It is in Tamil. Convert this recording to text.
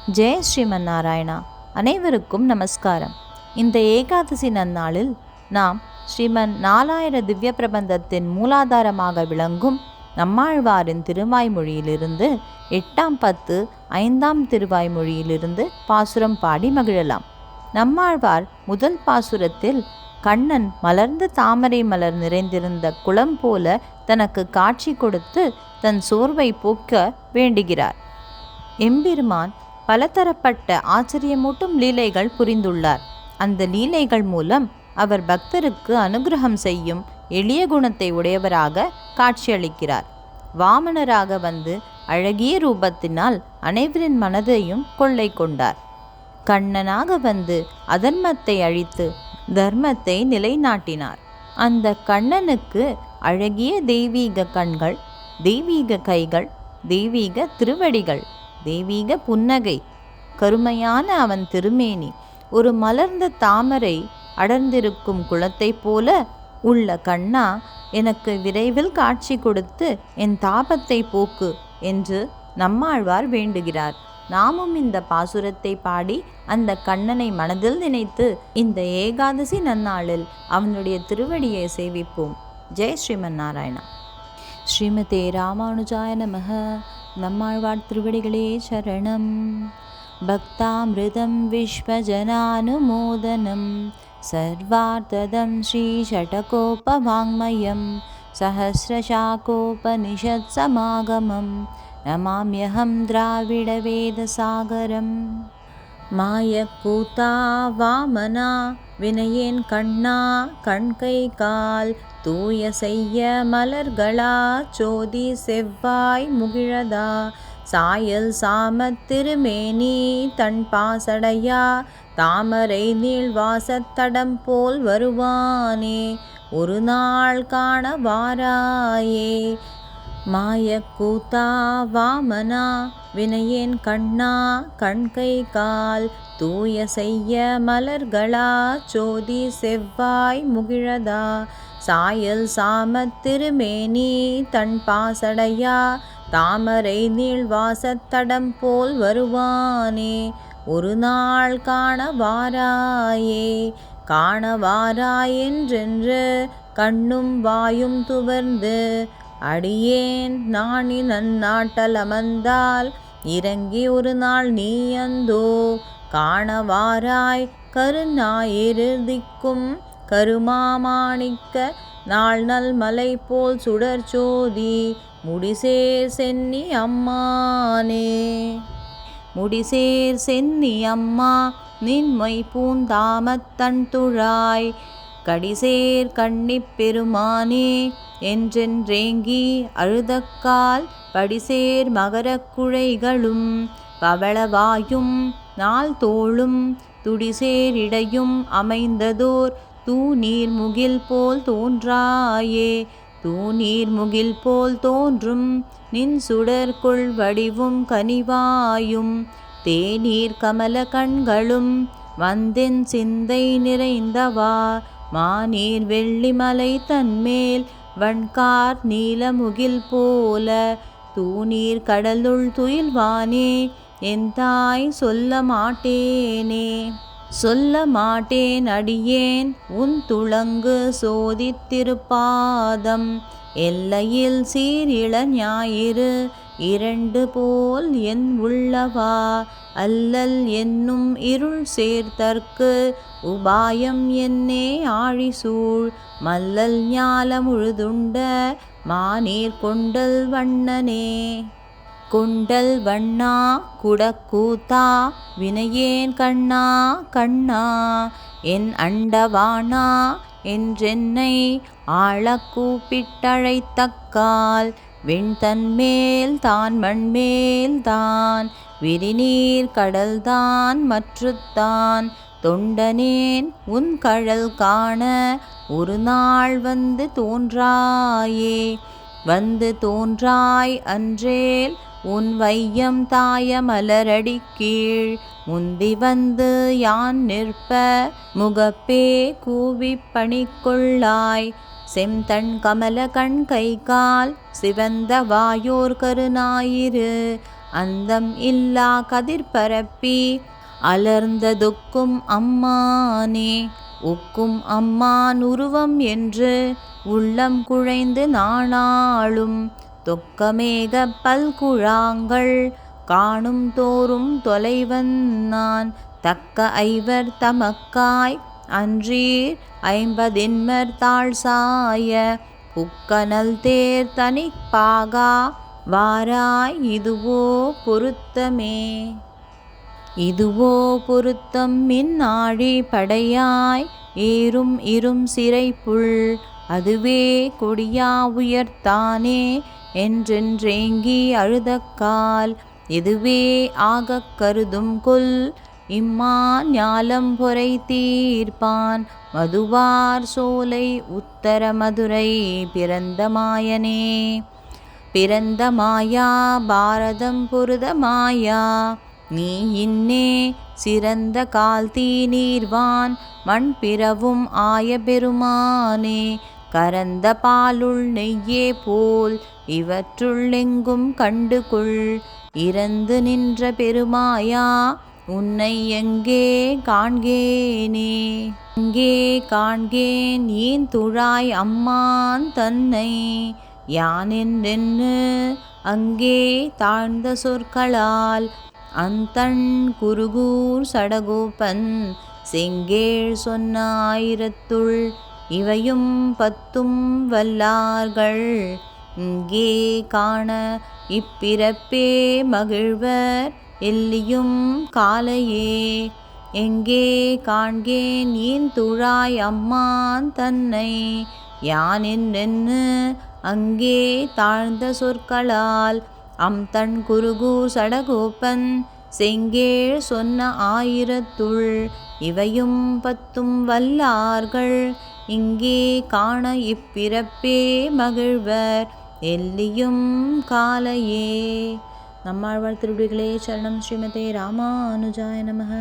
ஜெய் ஸ்ரீமன் நாராயணா. அனைவருக்கும் நமஸ்காரம். இந்த ஏகாதசி நன்னாளில் நாம் ஸ்ரீமன் நாலாயிர திவ்ய பிரபந்தத்தின் மூலாதாரமாக விளங்கும் நம்மாழ்வாரின் திருவாய்மொழியிலிருந்து 8ஆம் பத்து 5ஆம் திருவாய்மொழியிலிருந்து பாசுரம் பாடி மகிழலாம். நம்மாழ்வார் முதல் பாசுரத்தில் கண்ணன் மலர்ந்த தாமரை மலர் நிறைந்திருந்த குளம் போல தனக்கு காட்சி கொடுத்து தன் சோர்வை போக்க வேண்டுகிறார். எம்பெருமான் பலதரப்பட்ட ஆச்சரியமூட்டும் லீலைகள் புரிந்துள்ளார். அந்த லீலைகள் மூலம் அவர் பக்தருக்கு அனுகிரகம் செய்யும் எளிய குணத்தை உடையவராக காட்சியளிக்கிறார். வாமனராக வந்து அழகிய ரூபத்தினால் அனைவரின் மனதையும் கொள்ளை கொண்டார். கண்ணனாக வந்து அதர்மத்தை அழித்து தர்மத்தை நிலைநாட்டினார். அந்த கண்ணனுக்கு அழகிய தெய்வீக கண்கள், தெய்வீக கைகள், தெய்வீக திருவடிகள், தெய்வீக புன்னகை, கருமையான அவன் திருமேனி, ஒரு மலர்ந்த தாமரை அடர்ந்திருக்கும் குளத்தை போல உள்ள கண்ணா, எனக்கு விரைவில் காட்சி கொடுத்து என் தாபத்தை போக்கு என்று நம்மாழ்வார் வேண்டுகிறார். நாமும் இந்த பாசுரத்தை பாடி அந்த கண்ணனை மனதில் நினைத்து இந்த ஏகாதசி நன்னாளில் அவனுடைய திருவடியை சேவிப்போம். ஜெய் ஸ்ரீமன் நாராயணா. ஸ்ரீமதே ராமானுஜாய நமஹ. நம்மாழ்வார் திருவடிகளே சரணம். பக்தாமிருதம் விஸ்வஜனானுமோதனம் சர்வார்த்ததம் ஸ்ரீ ஷடகோபவாங்மயம் சஹஸ்ரசாகோபனிஷத் சமாகமம் நமாம்யஹம் திராவிட வேதசாகரம். மாயக்கூத்தா வாமனா வினயேன் கண்ணா கண்கை கால் தூய செய்ய மலர்களா சோதி செவ்வாய் முகிழதா சாயல் சாமத் திருமேனி தன் பாசடையா தாமரை நீள்வாசத்தடம் போல் வருவானே ஒரு நாள் காண வாராயே. மாயக்கூத்தா வாமனா வினயேன் கண்ணா கண்கை கால் தூய செய்ய மலர்களா சோதி செவ்வாய் முகிழதா சாயல் சாமத் திருமேனி தன் பாசடையா தாமரை நீள்வாசத்தடம் போல் வருவானே ஒரு நாள் காண வாராயே. காண வாராயென்றென்று கண்ணும் வாயும் துவர்ந்து அடியேன் நாணி நன்னாட்டல் அமர்ந்தால் இறங்கி ஒரு நாள் நீ அந்தோ காணவாராய் கருநாயிறுதிக்கும் கருமாமாணிக்க நாள் நல் மலை போல் சுடர் சோதி முடிசேர் சென்னி அம்மானே. முடிசேர் சென்னி அம்மா நின்மை பூந்தாமத்தன் துழாய் கடிசேர் கண்ணிப் பெருமானே என்றென்றேங்கி அழுதக்கால் படிசேர் மகரக் குழைகளும் பவளவாயும் நாள் தோளும் துடிசேர் இடையும் அமைந்ததோர் தூநீர் முகில் போல் தோன்றாயே. தூநீர் முகில் போல் தோன்றும் நின் சுடர்கொள் வடிவும் கனிவாயும் தேநீர் கமல கண்களும் வந்தென் சிந்தை நிறைந்தவா மாநீர் வெள்ளிமலை தன்மேல் வண்கார் நீலமுகில் போல தூநீர் கடலுள் துயில்வானே என் தாய் சொல்ல மாட்டேனே. சொல்ல மாட்டேன் அடியேன் உன் துளங்கு சோதித்திருப்பாதம் எல்லையில் சீரிள ஞாயிறு இரண்டு போல் என் உள்ளவா அல்லல் என்னும் இருள் சேர்த்தற்கு உபாயம் என்னே ஆழிசூழ் மல்லல் ஞாலமுழுதுண்ட மாநீர் கொண்டல் வண்ணனே. கொண்டல் வண்ணா குடக்கூத்தா வினயேன் கண்ணா கண்ணா என் அண்டவானா என்றென்னை ஆளக் கூப்பிட்டழைத்தக்கால் விண்தன்மேல் தான் மண்மேல் தான் விரிநீர் கடல்தான் மற்றுத்தான் தொண்டனேன் உன் கழல் காண ஒரு நாள் வந்து தோன்றாயே. வந்து தோன்றாய் அன்றேல் உன் வையம் தாய மலரடி கீழ் முந்தி வந்து யான் நிற்ப முகப்பே கூவிப் பணிக்கொள்ளாய் செம்தண் கமல கண் கை கால் சிவந்த வாயோர் கருநாயிரு அந்தம் இல்லா கதிர்பரப்பி அலர்ந்ததொக்கும் அம்மானே. ஒக்கும் அம்மான் உருவம் என்று உள்ளம் குழைந்து நாணாளும் தொக்கமேக பல்குழாங்கள் காணும் தோறும் தொலைவன் நான். தக்க ஐவர் தமக்காய் அன்றீர் 50 தாழ்சாய புக்கனல் தேர் தனிப்பாகா வாராய் இதுவோ பொருத்தமே. இதுவோ பொருத்தம் மின்னாழி படையாய் ஏறும் இரும் சிறைப்புள் அதுவே கொடியா உயர்த்தானே என்றென்றேங்கி அழுதக்கால் இதுவே ஆகக் கருதும் கொல் இம்மான் ஞாலம் பொறை தீர்ப்பான் மதுவார் சோலை உத்தர மதுரை பிறந்த மாயனே. பிறந்த மாயா பாரதம் பொருத மாயா நீ இன்னே சிறந்த கால்தீ நீர்வான் மண் பிறவும் ஆய பெருமானே. கரந்த பாலுள் நெய்யே போல் இவற்றுள் எங்கும் கண்டுகொள் இறந்து நின்ற பெருமாயா உன்னை எங்கே காண்கேனே. எங்கே காண்கேன் ஏன் துழாய் அம்மான் தன்னை யானென்று அங்கே தாழ்ந்த சொற்களால் அந்தண் குருகூர் சடகோபன் செங்கேள் சொன்ன 1000 இவையும் 10 வல்லார்கள் இங்கே காண இப்பிறப்பே மகிழ்வர் எல்லியும் காலையே. எங்கே காண்கேன் ஏன் துழாய் அம்மான் தன்னை யானென்று அங்கே தாழ்ந்த சொற்களால் அம்தன் குருகூர் சடகோபன் செங்கேள் சொன்ன 1000 இவையும் 10 வல்லார்கள் இங்கே காண இப்பிறப்பே மகிழ்வர் எல்லியும் காலையே. நம்மாழ்வார் திருவடிகளே சரணம். ஸ்ரீமதே ராமானுஜாய நமः.